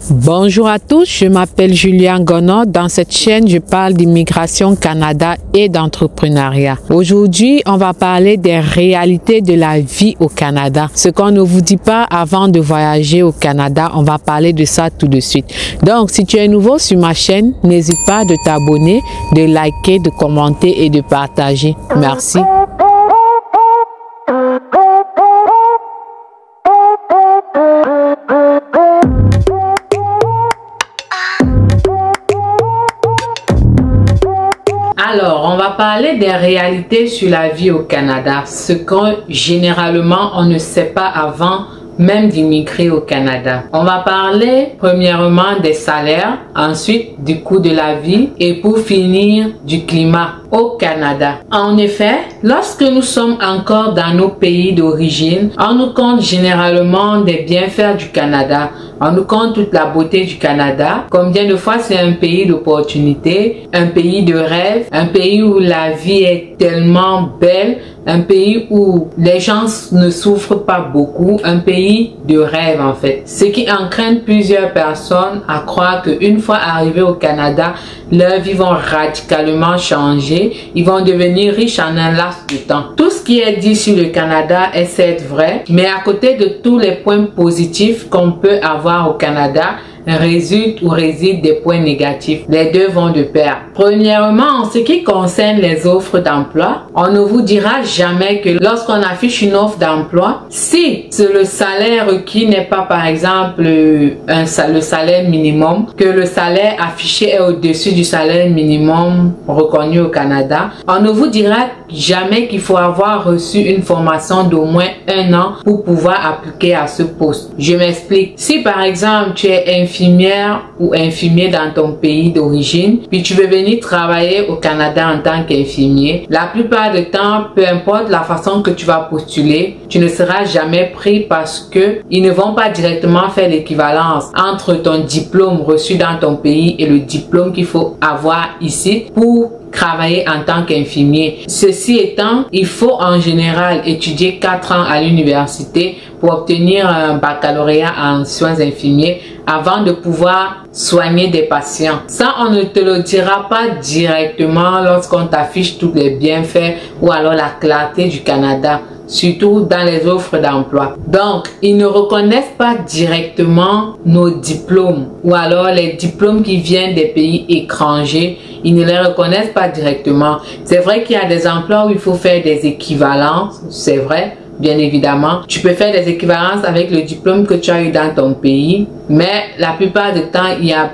Bonjour à tous, je m'appelle Julien Gonod. Dans cette chaîne, je parle d'immigration Canada et d'entrepreneuriat. Aujourd'hui, on va parler des réalités de la vie au Canada. Ce qu'on ne vous dit pas avant de voyager au Canada, on va parler de ça tout de suite. Donc, si tu es nouveau sur ma chaîne, n'hésite pas de t'abonner, de liker, de commenter et de partager. Merci. Alors, on va parler des réalités sur la vie au Canada, ce que généralement on ne sait pas avant même d'immigrer au Canada. On va parler premièrement des salaires, ensuite du coût de la vie et pour finir du climat au Canada. En effet, lorsque nous sommes encore dans nos pays d'origine, on nous compte généralement des bienfaits du Canada. On nous compte toute la beauté du Canada. Combien de fois c'est un pays d'opportunités, un pays de rêve, un pays où la vie est tellement belle, un pays où les gens ne souffrent pas beaucoup, un pays de rêve en fait. Ce qui entraîne plusieurs personnes à croire qu'une fois arrivés au Canada, leurs vies vont radicalement changer. Ils vont devenir riches en un laps de temps. Tout ce qui est dit sur le Canada est certes vrai, mais à côté de tous les points positifs qu'on peut avoir au Canada, résident des points négatifs. Les deux vont de pair. Premièrement, en ce qui concerne les offres d'emploi, on ne vous dira jamais que lorsqu'on affiche une offre d'emploi, si le salaire requis n'est pas par exemple le salaire minimum, que le salaire affiché est au-dessus du salaire minimum reconnu au Canada, on ne vous dira jamais qu'il faut avoir reçu une formation d'au moins 1 an pour pouvoir appliquer à ce poste. Je m'explique. Si par exemple tu es infirmière ou infirmier dans ton pays d'origine, puis tu veux venir travailler au Canada en tant qu'infirmier, la plupart du temps, peu importe la façon que tu vas postuler, tu ne seras jamais pris parce que ils ne vont pas directement faire l'équivalence entre ton diplôme reçu dans ton pays et le diplôme qu'il faut avoir ici pour travailler en tant qu'infirmier. Ceci étant, il faut en général étudier 4 ans à l'université pour obtenir un baccalauréat en soins infirmiers avant de pouvoir soigner des patients. Ça, on ne te le dira pas directement lorsqu'on t'affiche tous les bienfaits ou alors la clarté du Canada, surtout dans les offres d'emploi. Donc, ils ne reconnaissent pas directement nos diplômes ou alors les diplômes qui viennent des pays étrangers. Ils ne les reconnaissent pas directement. C'est vrai qu'il y a des emplois où il faut faire des équivalences, c'est vrai. Bien évidemment, tu peux faire des équivalences avec le diplôme que tu as eu dans ton pays, mais la plupart du temps, il y a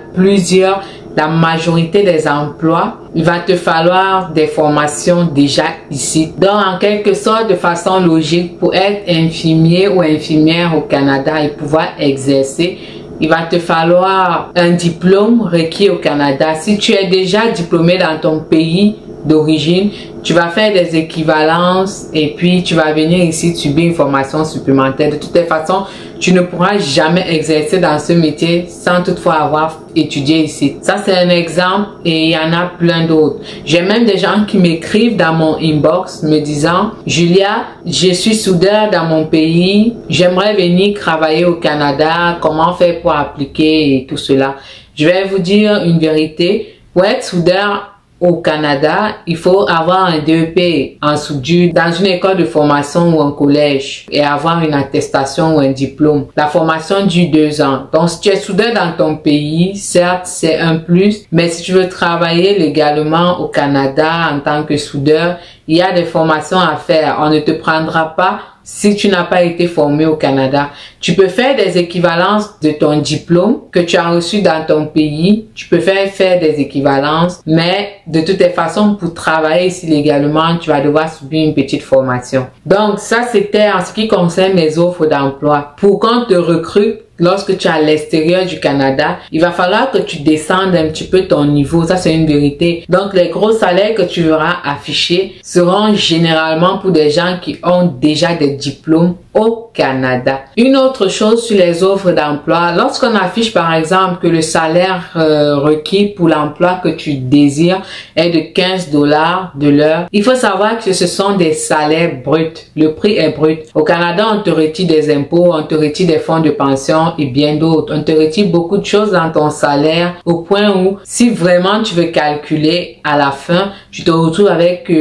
la majorité des emplois, il va te falloir des formations déjà ici. Donc, en quelque sorte, de façon logique, pour être infirmier ou infirmière au Canada et pouvoir exercer, il va te falloir un diplôme requis au Canada. Si tu es déjà diplômé dans ton pays d'origine, tu vas faire des équivalences et puis tu vas venir ici subir une formation supplémentaire. De toutes les façons, tu ne pourras jamais exercer dans ce métier sans toutefois avoir étudié ici. Ça, c'est un exemple et il y en a plein d'autres. J'ai même des gens qui m'écrivent dans mon inbox me disant « Julia, je suis soudeur dans mon pays, j'aimerais venir travailler au Canada, comment faire pour appliquer et tout cela ?» Je vais vous dire une vérité. Pour être soudeur au Canada, il faut avoir un DEP en soudure dans une école de formation ou un collège et avoir une attestation ou un diplôme. La formation dure 2 ans. Donc, si tu es soudeur dans ton pays, certes, c'est un plus, mais si tu veux travailler légalement au Canada en tant que soudeur, il y a des formations à faire. On ne te prendra pas si tu n'as pas été formé au Canada. Tu peux faire des équivalences de ton diplôme que tu as reçu dans ton pays. Tu peux faire des équivalences, mais de toutes les façons, pour travailler ici légalement, tu vas devoir subir une petite formation. Donc, ça, c'était en ce qui concerne les offres d'emploi. Pour qu'on te recrute, lorsque tu es à l'extérieur du Canada, il va falloir que tu descendes un petit peu ton niveau. Ça, c'est une vérité. Donc, les gros salaires que tu verras affichés seront généralement pour des gens qui ont déjà des diplômes au Canada. Une autre chose sur les offres d'emploi, lorsqu'on affiche par exemple que le salaire requis pour l'emploi que tu désires est de 15 $ de l'heure, il faut savoir que ce sont des salaires bruts. Le prix est brut. Au Canada, on te retire des impôts, on te retire des fonds de pension et bien d'autres. On te retire beaucoup de choses dans ton salaire au point où si vraiment tu veux calculer à la fin, tu te retrouves avec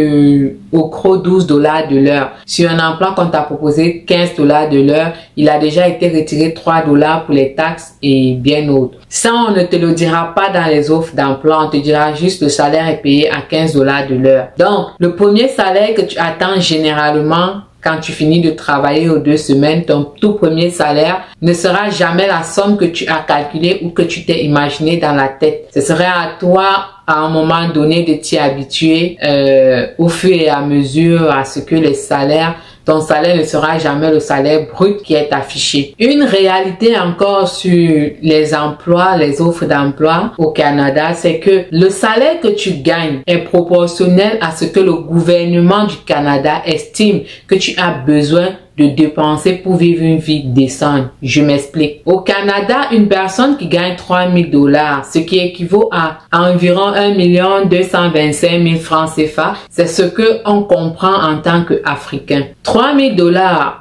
au gros 12 $ de l'heure. Sur un emploi qu'on t'a proposé 15 $ de l'heure, il a déjà été retiré 3 $ pour les taxes et bien autres. Ça, on ne te le dira pas dans les offres d'emploi, on te dira juste le salaire est payé à 15 $ de l'heure. Donc, le premier salaire que tu attends généralement quand tu finis de travailler aux 2 semaines, ton tout premier salaire ne sera jamais la somme que tu as calculée ou que tu t'es imaginé dans la tête. Ce serait à toi à un moment donné de t'y habituer au fur et à mesure à ce que les salaires, ton salaire ne sera jamais le salaire brut qui est affiché. Une réalité encore sur les emplois, les offres d'emploi au Canada, c'est que le salaire que tu gagnes est proportionnel à ce que le gouvernement du Canada estime que tu as besoin de dépenser pour vivre une vie décente. Je m'explique. Au Canada, une personne qui gagne 3 000 $, ce qui équivaut à environ 1 225 000 francs CFA, c'est ce que on comprend en tant qu'Africain. 3 000 $,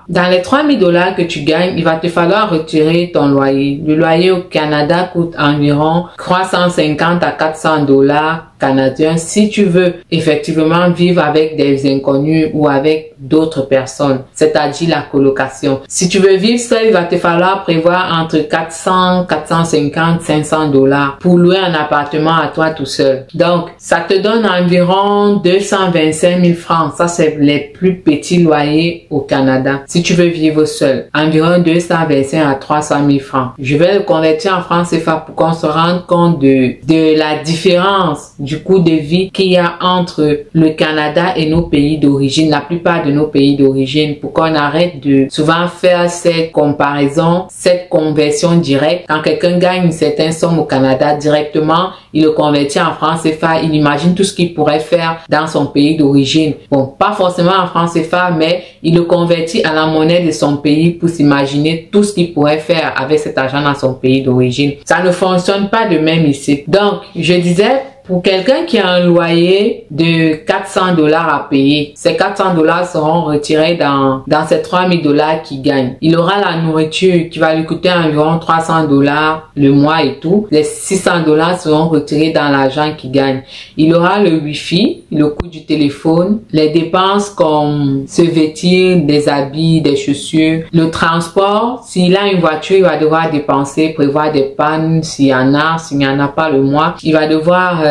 dans les 3 000 $ que tu gagnes, il va te falloir retirer ton loyer. Le loyer au Canada coûte environ 350 à 400 $ canadiens si tu veux effectivement vivre avec des inconnus ou avec d'autres personnes, c'est-à-dire la colocation. Si tu veux vivre seul, il va te falloir prévoir entre 400, 450, 500 $ pour louer un appartement à toi tout seul. Donc, ça te donne environ 225 000 francs. Ça, c'est les plus petits loyers au Canada. Si tu veux vivre seul, environ 225 à 300 000 francs. Je vais le convertir en francs CFA pour qu'on se rende compte de la différence du coût de vie qu'il y a entre le Canada et nos pays d'origine, la plupart de nos pays d'origine, pour qu'on arrête de souvent faire cette comparaison, cette conversion directe. Quand quelqu'un gagne une certaine somme au Canada, directement, il le convertit en francs CFA, il imagine tout ce qu'il pourrait faire dans son pays d'origine. Bon, pas forcément en francs CFA, mais il le convertit à la monnaie de son pays pour s'imaginer tout ce qu'il pourrait faire avec cet argent dans son pays d'origine. Ça ne fonctionne pas de même ici. Donc, je disais, pour quelqu'un qui a un loyer de 400 $ à payer, ces 400 $ seront retirés dans ces 3 000 $ qu'il gagne. Il aura la nourriture qui va lui coûter environ 300 $ le mois et tout. Les 600 $ seront retirés dans l'argent qu'il gagne. Il aura le wifi, le coût du téléphone, les dépenses comme se vêtir, des habits, des chaussures, le transport. S'il a une voiture, il va devoir dépenser, prévoir des pannes s'il y en a. S'il n'y en a pas le mois, il va devoir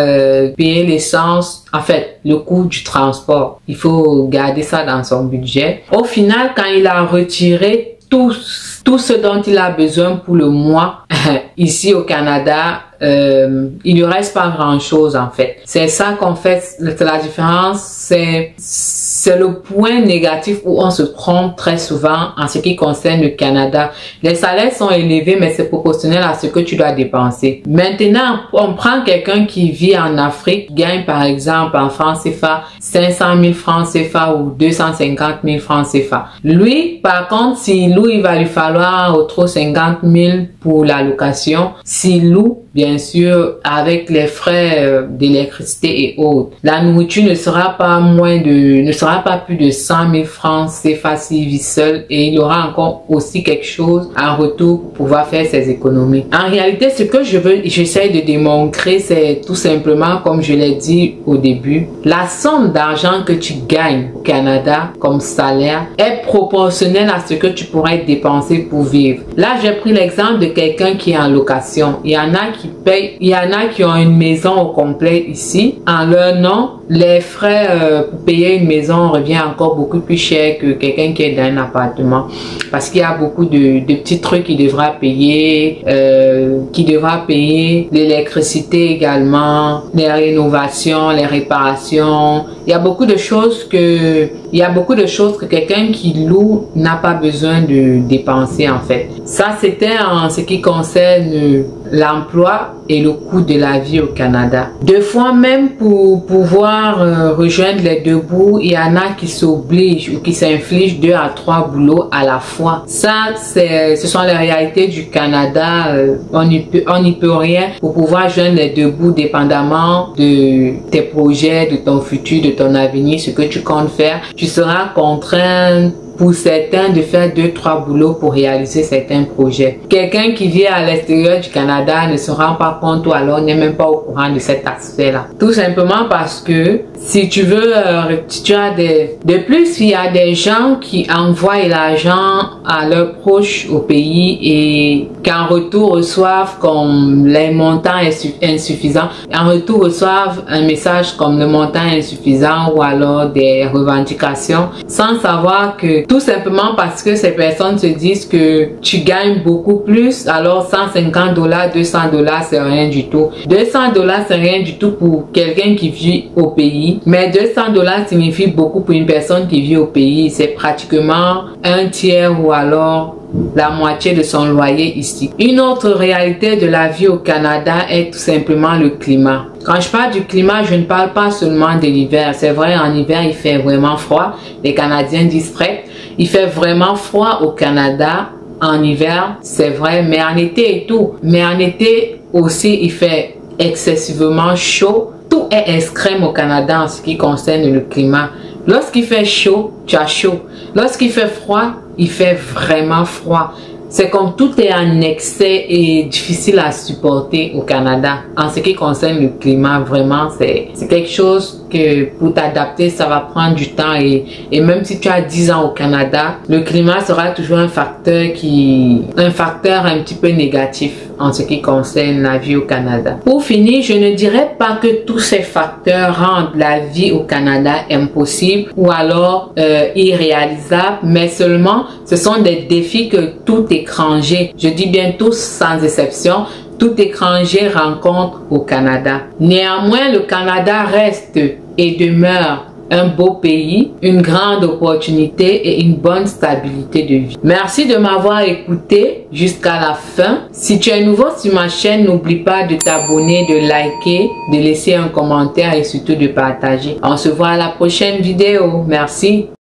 payer l'essence, en fait, le coût du transport. Il faut garder ça dans son budget. Au final, quand il a retiré tout ce dont il a besoin pour le mois, ici au Canada, il ne reste pas grand chose en fait. C'est ça qu'on fait, la différence, c'est le point négatif où on se trompe très souvent en ce qui concerne le Canada. Les salaires sont élevés, mais c'est proportionnel à ce que tu dois dépenser. Maintenant, on prend quelqu'un qui vit en Afrique, gagne par exemple en francs CFA 500 000 francs CFA ou 250 000 francs CFA. Lui, par contre, s'il loue, il va lui falloir autour 50 000 pour la location. S'il loue, bien sûr, avec les frais d'électricité et autres. La nourriture ne sera pas plus de 100 000 francs CFA s'il vit seul, et il aura encore aussi quelque chose en retour pour pouvoir faire ses économies. En réalité, ce que j'essaie de démontrer, c'est tout simplement, comme je l'ai dit au début, la somme d'argent que tu gagnes au Canada comme salaire est proportionnelle à ce que tu pourrais dépenser pour vivre. Là, j'ai pris l'exemple de quelqu'un qui est en location. Il y en a qui payent, il y en a qui ont une maison au complet ici. En leur nom, les frais pour payer une maison revient encore beaucoup plus cher que quelqu'un qui est dans un appartement. Parce qu'il y a beaucoup de petits trucs qu'il devra payer, l'électricité également, les rénovations, les réparations. Il y a beaucoup de choses que quelqu'un qui loue n'a pas besoin de dépenser en fait. Ça, c'était en ce qui concerne l'emploi et le coût de la vie au Canada. Des fois même pour pouvoir rejoindre les deux bouts, il y en a qui s'obligent ou qui s'infligent 2 à 3 boulots à la fois. Ça, ce sont les réalités du Canada. On n'y peut rien pour pouvoir joindre les deux bouts dépendamment de tes projets, de ton futur, de ton avenir, ce que tu comptes faire. Tu seras contraint pour certains de faire 2-3 boulots pour réaliser certains projets. Quelqu'un qui vit à l'extérieur du Canada ne se rend pas compte ou alors n'est même pas au courant de cet aspect-là. Tout simplement parce que si tu veux, de plus, il y a des gens qui envoient l'argent à leurs proches au pays et qu'en retour reçoivent comme les montants insuffisants. En retour reçoivent un message comme le montant insuffisant ou alors des revendications sans savoir que tout simplement parce que ces personnes se disent que tu gagnes beaucoup plus, alors $150, $200 c'est rien du tout. $200 c'est rien du tout pour quelqu'un qui vit au pays, mais $200 signifie beaucoup pour une personne qui vit au pays. C'est pratiquement un tiers ou alors la moitié de son loyer ici. Une autre réalité de la vie au Canada est tout simplement le climat. Quand je parle du climat, je ne parle pas seulement de l'hiver. C'est vrai, en hiver, il fait vraiment froid. Les Canadiens disent frais. Il fait vraiment froid au Canada en hiver, c'est vrai, mais en été et tout. Mais en été aussi, il fait excessivement chaud. Tout est extrême au Canada en ce qui concerne le climat. Lorsqu'il fait chaud, tu as chaud. Lorsqu'il fait froid, il fait vraiment froid. C'est comme tout est en excès et difficile à supporter au Canada. En ce qui concerne le climat, vraiment, c'est quelque chose que pour t'adapter, ça va prendre du temps. Et même si tu as 10 ans au Canada, le climat sera toujours un facteur un petit peu négatif en ce qui concerne la vie au Canada. Pour finir, je ne dirais pas que tous ces facteurs rendent la vie au Canada impossible ou alors irréalisable, mais seulement ce sont des défis que tout étranger, je dis bien tous sans exception, tout étranger rencontre au Canada. Néanmoins, le Canada reste et demeure un beau pays, une grande opportunité et une bonne stabilité de vie. Merci de m'avoir écouté jusqu'à la fin. Si tu es nouveau sur ma chaîne, n'oublie pas de t'abonner, de liker, de laisser un commentaire et surtout de partager. On se voit à la prochaine vidéo. Merci.